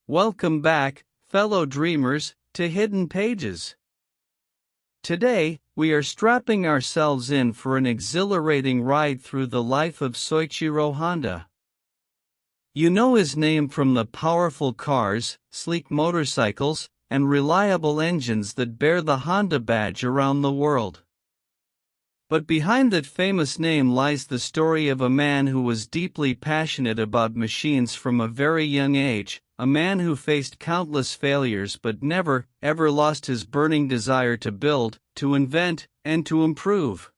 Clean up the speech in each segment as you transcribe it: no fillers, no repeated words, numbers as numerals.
Welcome back, fellow dreamers, to Hidden Pages. Today, we are strapping ourselves in for an exhilarating ride through the life of Soichiro Honda. You know his name from the powerful cars, sleek motorcycles, and reliable engines that bear the Honda badge around the world. But behind that famous name lies the story of a man who was deeply passionate about machines from a very young age, a man who faced countless failures but never, ever lost his burning desire to build, to invent, and to improve.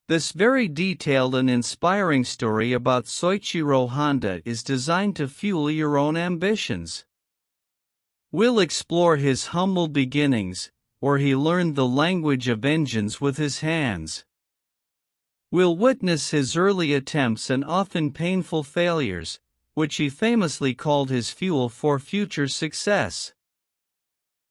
This very detailed and inspiring story about Soichiro Honda is designed to fuel your own ambitions. We'll explore his humble beginnings, where he learned the language of engines with his hands. We'll witness his early attempts and often painful failures, which he famously called his fuel for future success.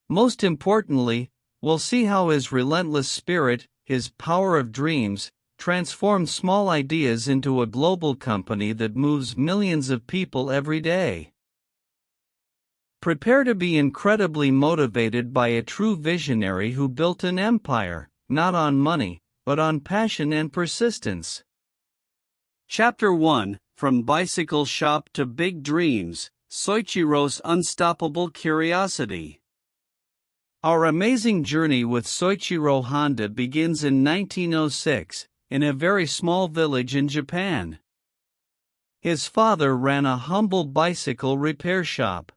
Most importantly, we'll see how his relentless spirit, his power of dreams, transformed small ideas into a global company that moves millions of people every day. Prepare to be incredibly motivated by a true visionary who built an empire, not on money, but on passion and persistence. Chapter 1: From Bicycle Shop to Big Dreams, Soichiro's Unstoppable Curiosity. Our amazing journey with Soichiro Honda begins in 1906, in a very small village in Japan. His father ran a humble bicycle repair shop.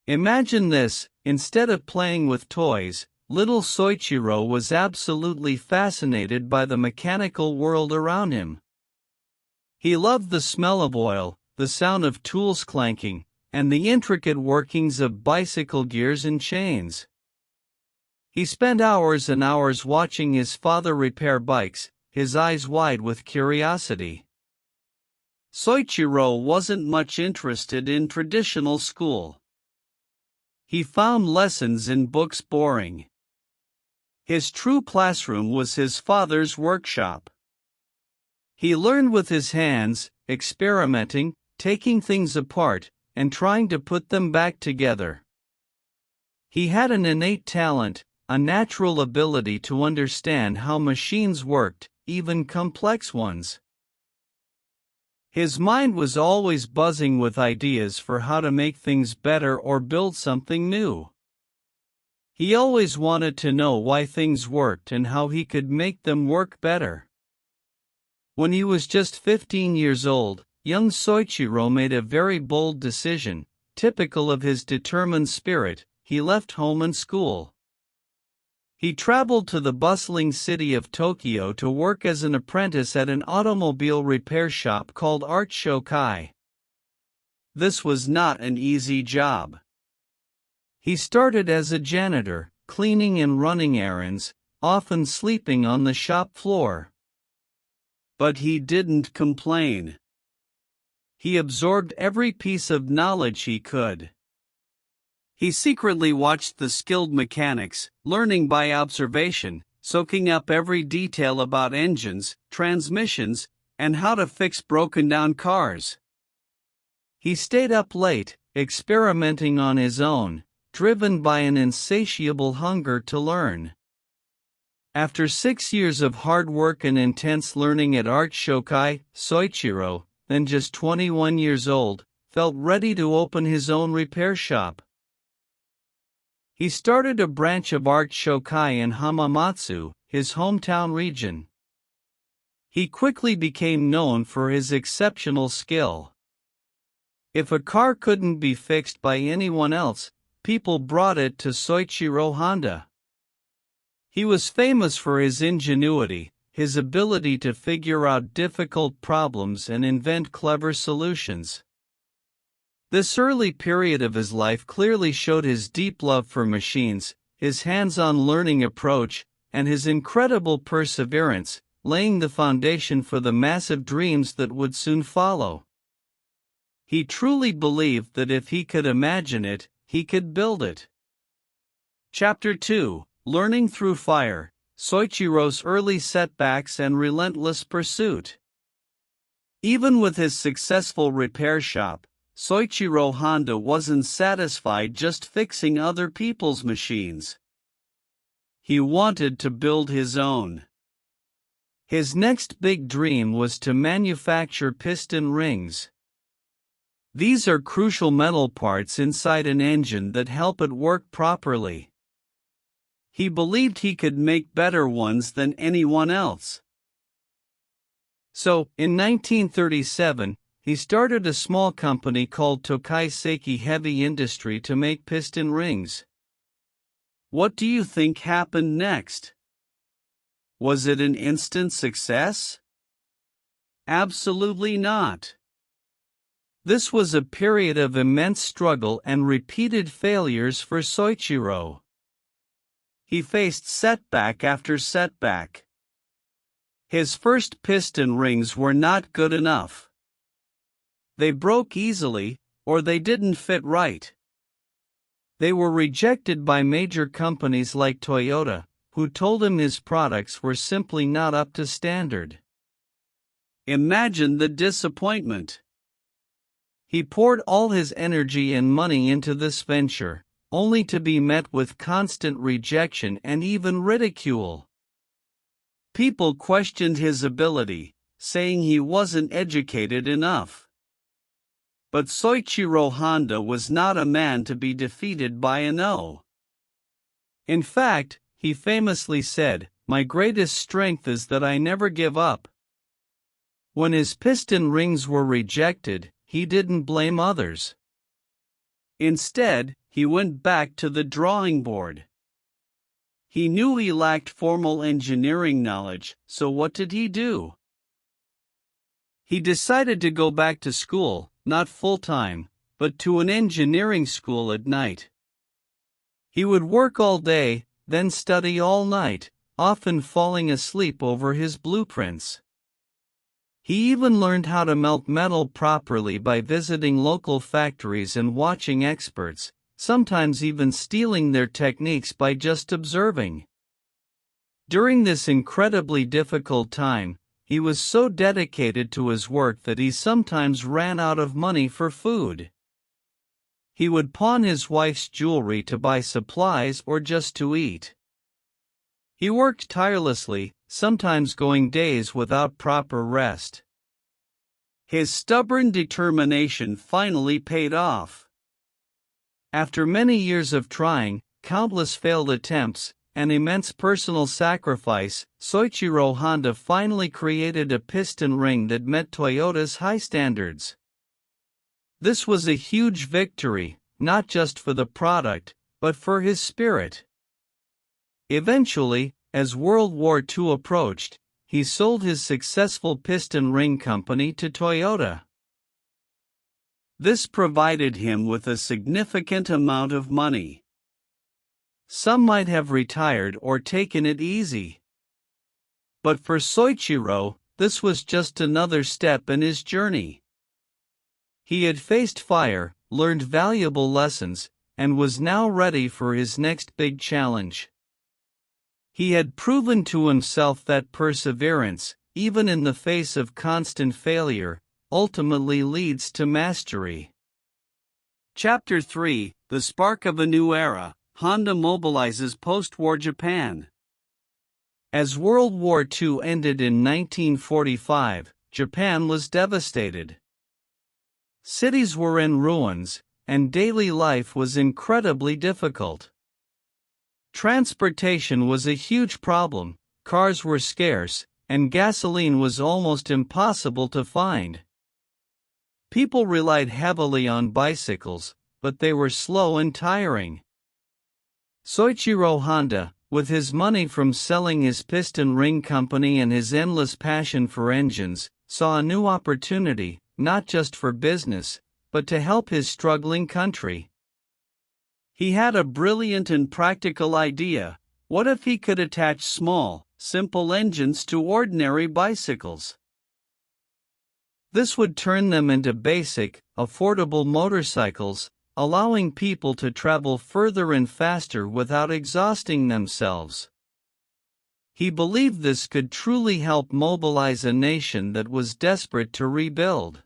Imagine this: instead of playing with toys, little Soichiro was absolutely fascinated by the mechanical world around him. He loved the smell of oil, the sound of tools clanking, and the intricate workings of bicycle gears and chains. He spent hours and hours watching his father repair bikes, his eyes wide with curiosity. Soichiro wasn't much interested in traditional school. He found lessons in books boring. His true classroom was his father's workshop. He learned with his hands, experimenting, taking things apart, and trying to put them back together. He had an innate talent, a natural ability to understand how machines worked, even complex ones. His mind was always buzzing with ideas for how to make things better or build something new. He always wanted to know why things worked and how he could make them work better. When he was just 15 years old, young Soichiro made a very bold decision. Typical of his determined spirit, he left home and school. He traveled to the bustling city of Tokyo to work as an apprentice at an automobile repair shop called Art Shokai. This was not an easy job. He started as a janitor, cleaning and running errands, often sleeping on the shop floor. But he didn't complain. He absorbed every piece of knowledge he could. He secretly watched the skilled mechanics, learning by observation, soaking up every detail about engines, transmissions, and how to fix broken-down cars. He stayed up late, experimenting on his own, driven by an insatiable hunger to learn. After 6 years of hard work and intense learning at Art Shokai, Soichiro, then just 21 years old, felt ready to open his own repair shop. He started a branch of Art Shokai in Hamamatsu, his hometown region. He quickly became known for his exceptional skill. If a car couldn't be fixed by anyone else, people brought it to Soichiro Honda. He was famous for his ingenuity, his ability to figure out difficult problems and invent clever solutions. This early period of his life clearly showed his deep love for machines, his hands-on learning approach, and his incredible perseverance, laying the foundation for the massive dreams that would soon follow. He truly believed that if he could imagine it, he could build it. Chapter 2: Learning Through Fire, Soichiro's Early Setbacks and Relentless Pursuit. Even with his successful repair shop, Soichiro Honda wasn't satisfied just fixing other people's machines. He wanted to build his own. His next big dream was to manufacture piston rings. These are crucial metal parts inside an engine that help it work properly. He believed he could make better ones than anyone else. So, in 1937, he started a small company called Tokai Seiki Heavy Industry to make piston rings. What do you think happened next? Was it an instant success? Absolutely not. This was a period of immense struggle and repeated failures for Soichiro. He faced setback after setback. His first piston rings were not good enough. They broke easily, or they didn't fit right. They were rejected by major companies like Toyota, who told him his products were simply not up to standard. Imagine the disappointment. He poured all his energy and money into this venture, only to be met with constant rejection and even ridicule. People questioned his ability, saying he wasn't educated enough. But Soichiro Honda was not a man to be defeated by a no. In fact, he famously said, "My greatest strength is that I never give up." When his piston rings were rejected, he didn't blame others. Instead, he went back to the drawing board. He knew he lacked formal engineering knowledge, so what did he do? He decided to go back to school, not full-time, but to an engineering school at night. He would work all day, then study all night, often falling asleep over his blueprints. He even learned how to melt metal properly by visiting local factories and watching experts, sometimes even stealing their techniques by just observing. During this incredibly difficult time, he was so dedicated to his work that he sometimes ran out of money for food. He would pawn his wife's jewelry to buy supplies or just to eat. He worked tirelessly, sometimes going days without proper rest. His stubborn determination finally paid off. After many years of trying, countless failed attempts, and immense personal sacrifice, Soichiro Honda finally created a piston ring that met Toyota's high standards. This was a huge victory, not just for the product, but for his spirit. Eventually, as World War II approached, he sold his successful piston ring company to Toyota. This provided him with a significant amount of money. Some might have retired or taken it easy. But for Soichiro, this was just another step in his journey. He had faced fire, learned valuable lessons, and was now ready for his next big challenge. He had proven to himself that perseverance, even in the face of constant failure, ultimately leads to mastery. Chapter 3: The Spark of a New Era. Honda mobilizes post-war Japan. As World War II ended in 1945, Japan was devastated. Cities were in ruins, and daily life was incredibly difficult. Transportation was a huge problem, cars were scarce, and gasoline was almost impossible to find. People relied heavily on bicycles, but they were slow and tiring. Soichiro Honda, with his money from selling his piston ring company and his endless passion for engines, saw a new opportunity, not just for business, but to help his struggling country. He had a brilliant and practical idea. What if he could attach small, simple engines to ordinary bicycles? This would turn them into basic, affordable motorcycles, allowing people to travel further and faster without exhausting themselves. He believed this could truly help mobilize a nation that was desperate to rebuild.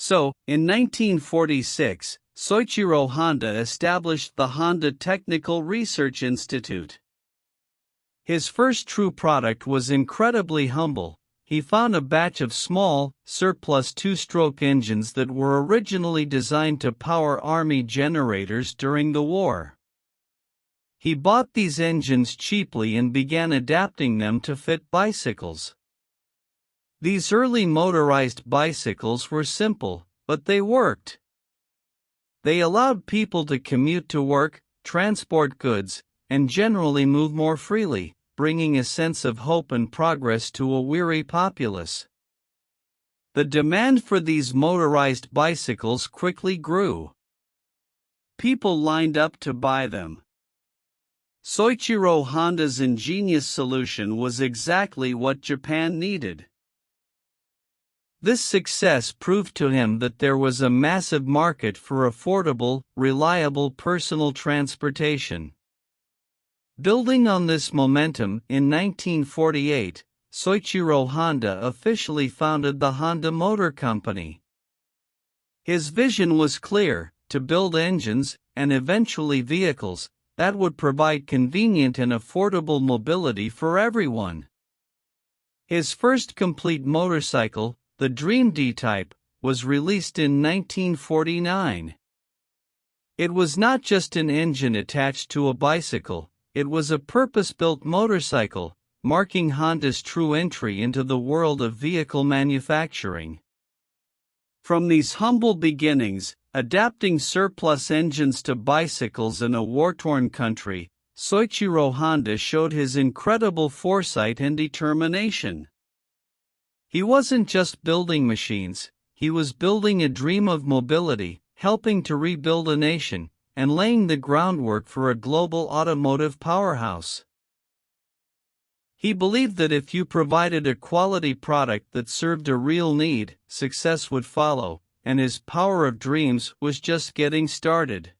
So, in 1946, Soichiro Honda established the Honda Technical Research Institute. His first true product was incredibly humble. He found a batch of small, surplus two-stroke engines that were originally designed to power army generators during the war. He bought these engines cheaply and began adapting them to fit bicycles. These early motorized bicycles were simple, but they worked. They allowed people to commute to work, transport goods, and generally move more freely, bringing a sense of hope and progress to a weary populace. The demand for these motorized bicycles quickly grew. People lined up to buy them. Soichiro Honda's ingenious solution was exactly what Japan needed. This success proved to him that there was a massive market for affordable, reliable personal transportation. Building on this momentum, in 1948, Soichiro Honda officially founded the Honda Motor Company. His vision was clear: to build engines, and eventually vehicles, that would provide convenient and affordable mobility for everyone. His first complete motorcycle, the Dream D-Type, was released in 1949. It was not just an engine attached to a bicycle, it was a purpose-built motorcycle, marking Honda's true entry into the world of vehicle manufacturing. From these humble beginnings, adapting surplus engines to bicycles in a war-torn country, Soichiro Honda showed his incredible foresight and determination. He wasn't just building machines, he was building a dream of mobility, helping to rebuild a nation, and laying the groundwork for a global automotive powerhouse. He believed that if you provided a quality product that served a real need, success would follow, and his power of dreams was just getting started.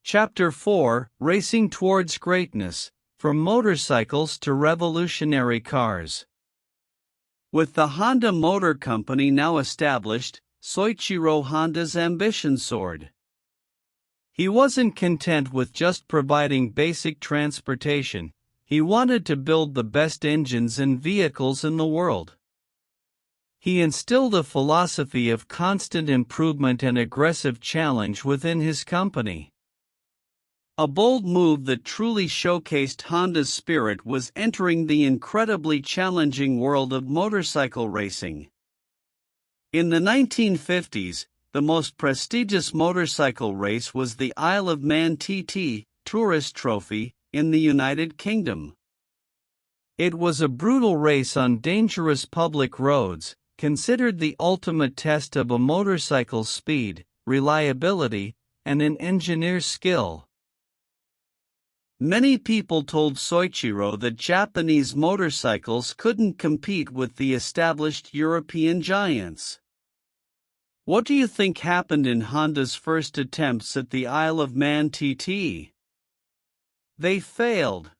Chapter 4: Racing Towards Greatness, From Motorcycles to Revolutionary Cars. With the Honda Motor Company now established, Soichiro Honda's ambition soared. He wasn't content with just providing basic transportation, he wanted to build the best engines and vehicles in the world. He instilled a philosophy of constant improvement and aggressive challenge within his company. A bold move that truly showcased Honda's spirit was entering the incredibly challenging world of motorcycle racing. In the 1950s, the most prestigious motorcycle race was the Isle of Man TT Tourist Trophy in the United Kingdom. It was a brutal race on dangerous public roads, considered the ultimate test of a motorcycle's speed, reliability, and an engineer's skill. Many people told Soichiro that Japanese motorcycles couldn't compete with the established European giants. What do you think happened in Honda's first attempts at the Isle of Man TT? They failed.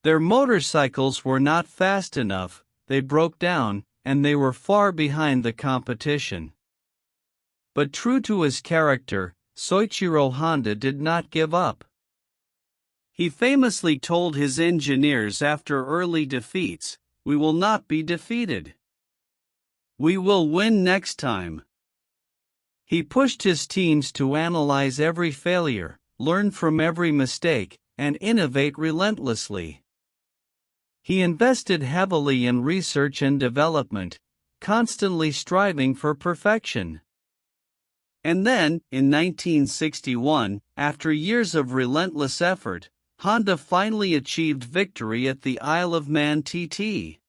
Their motorcycles were not fast enough, they broke down, and they were far behind the competition. But true to his character, Soichiro Honda did not give up. He famously told his engineers after early defeats, "We will not be defeated. We will win next time." He pushed his teams to analyze every failure, learn from every mistake, and innovate relentlessly. He invested heavily in research and development, constantly striving for perfection. And then, in 1961, after years of relentless effort, Honda finally achieved victory at the Isle of Man TT.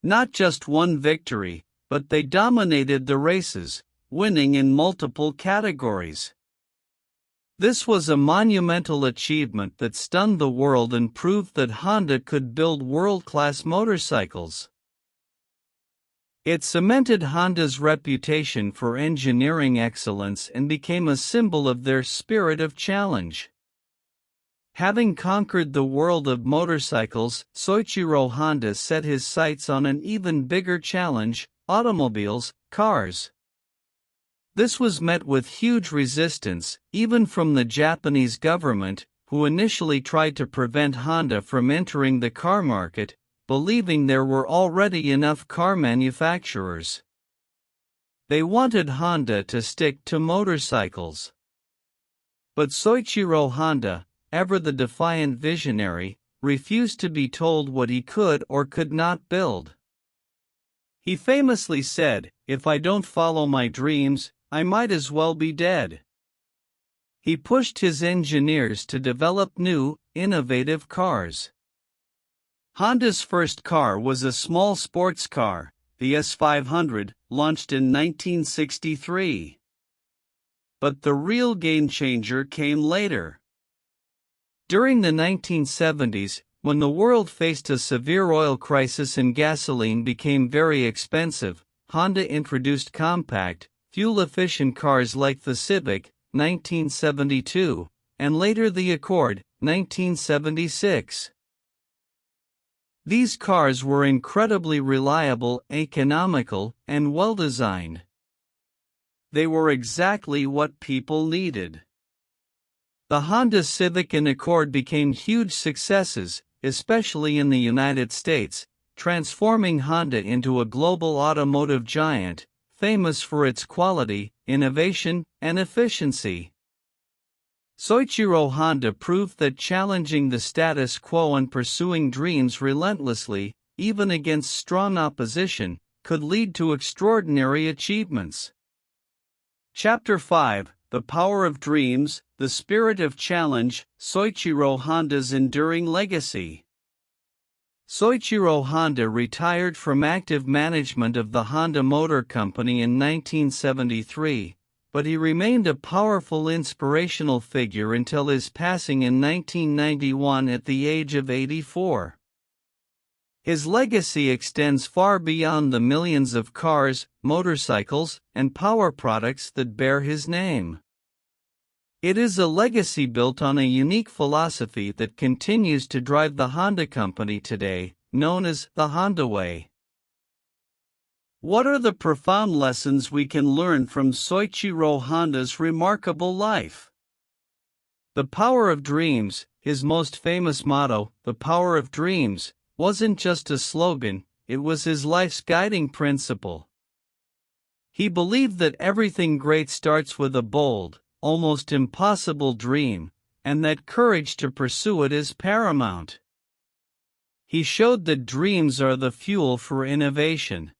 Not just one victory, but they dominated the races, winning in multiple categories. This was a monumental achievement that stunned the world and proved that Honda could build world-class motorcycles. It cemented Honda's reputation for engineering excellence and became a symbol of their spirit of challenge. Having conquered the world of motorcycles, Soichiro Honda set his sights on an even bigger challenge: automobiles, cars. This was met with huge resistance, even from the Japanese government, who initially tried to prevent Honda from entering the car market, believing there were already enough car manufacturers. They wanted Honda to stick to motorcycles. But Soichiro Honda, ever the defiant visionary, refused to be told what he could or could not build. He famously said, "If I don't follow my dreams, I might as well be dead." He pushed his engineers to develop new, innovative cars. Honda's first car was a small sports car, the S500, launched in 1963. But the real game-changer came later. During the 1970s, when the world faced a severe oil crisis and gasoline became very expensive, Honda introduced compact, fuel-efficient cars like the Civic, 1972, and later the Accord, 1976. These cars were incredibly reliable, economical, and well-designed. They were exactly what people needed. The Honda Civic and Accord became huge successes, especially in the United States, transforming Honda into a global automotive giant, famous for its quality, innovation, and efficiency. Soichiro Honda proved that challenging the status quo and pursuing dreams relentlessly, even against strong opposition, could lead to extraordinary achievements. Chapter 5: The Power of Dreams, the Spirit of Challenge, Soichiro Honda's Enduring Legacy. Soichiro Honda retired from active management of the Honda Motor Company in 1973, but he remained a powerful inspirational figure until his passing in 1991 at the age of 84. His legacy extends far beyond the millions of cars, motorcycles, and power products that bear his name. It is a legacy built on a unique philosophy that continues to drive the Honda Company today, known as the Honda Way. What are the profound lessons we can learn from Soichiro Honda's remarkable life? The power of dreams, his most famous motto, "The power of dreams," wasn't just a slogan, it was his life's guiding principle. He believed that everything great starts with a bold, almost impossible dream, and that courage to pursue it is paramount. He showed that dreams are the fuel for innovation.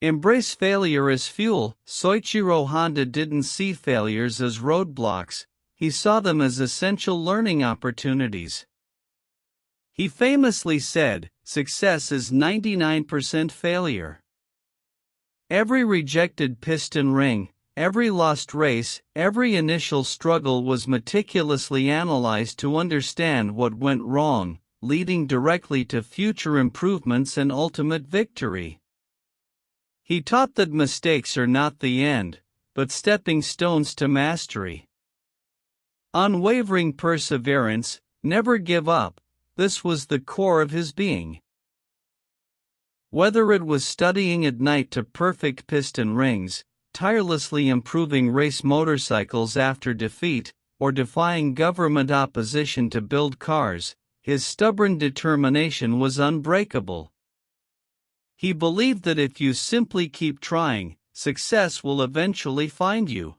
Embrace failure as fuel. Soichiro Honda didn't see failures as roadblocks, he saw them as essential learning opportunities. He famously said, "Success is 99% failure." Every rejected piston ring, every lost race, every initial struggle was meticulously analyzed to understand what went wrong, leading directly to future improvements and ultimate victory. He taught that mistakes are not the end, but stepping stones to mastery. Unwavering perseverance, never give up, this was the core of his being. Whether it was studying at night to perfect piston rings, tirelessly improving race motorcycles after defeat, or defying government opposition to build cars, his stubborn determination was unbreakable. He believed that if you simply keep trying, success will eventually find you.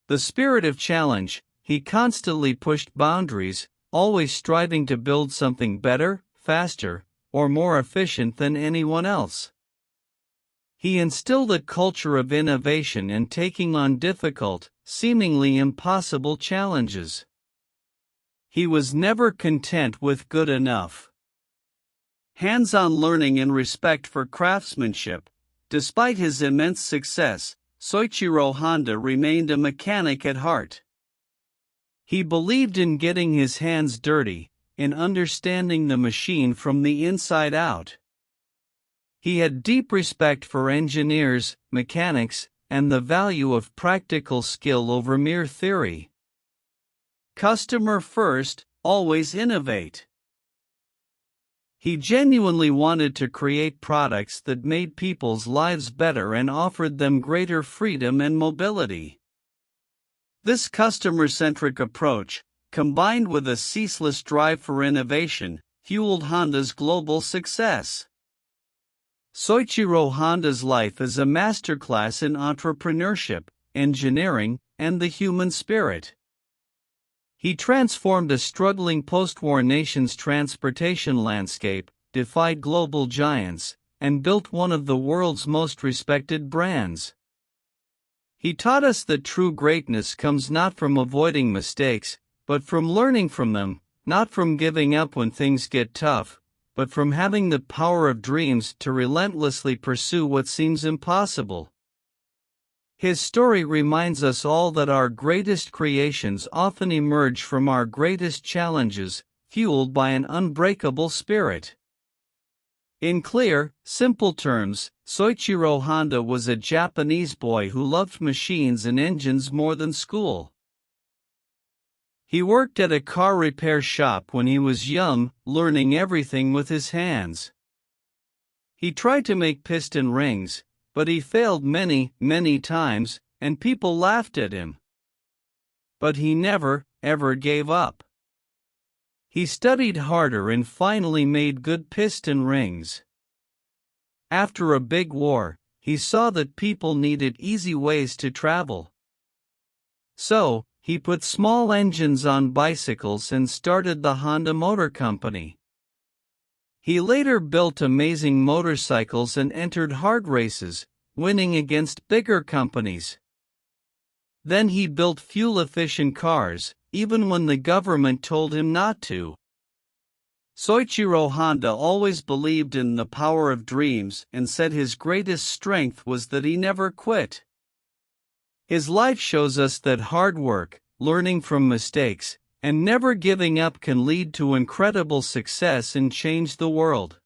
The spirit of challenge, he constantly pushed boundaries, always striving to build something better, faster, or more efficient than anyone else. He instilled a culture of innovation and taking on difficult, seemingly impossible challenges. He was never content with good enough. Hands-on learning and respect for craftsmanship. Despite his immense success, Soichiro Honda remained a mechanic at heart. He believed in getting his hands dirty, in understanding the machine from the inside out. He had deep respect for engineers, mechanics, and the value of practical skill over mere theory. Customer first, always innovate. He genuinely wanted to create products that made people's lives better and offered them greater freedom and mobility. This customer-centric approach, combined with a ceaseless drive for innovation, fueled Honda's global success. Soichiro Honda's life is a masterclass in entrepreneurship, engineering, and the human spirit. He transformed a struggling post-war nation's transportation landscape, defied global giants, and built one of the world's most respected brands. He taught us that true greatness comes not from avoiding mistakes, but from learning from them, not from giving up when things get tough, but from having the power of dreams to relentlessly pursue what seems impossible. His story reminds us all that our greatest creations often emerge from our greatest challenges, fueled by an unbreakable spirit. In clear, simple terms, Soichiro Honda was a Japanese boy who loved machines and engines more than school. He worked at a car repair shop when he was young, learning everything with his hands. He tried to make piston rings, but he failed many times, and people laughed at him. But he never, ever gave up. He studied harder and finally made good piston rings. After a big war, he saw that people needed easy ways to travel. So, he put small engines on bicycles and started the Honda Motor Company. He later built amazing motorcycles and entered hard races, winning against bigger companies. Then he built fuel-efficient cars, even when the government told him not to. Soichiro Honda always believed in the power of dreams and said his greatest strength was that he never quit. His life shows us that hard work, learning from mistakes, and never giving up can lead to incredible success and change the world.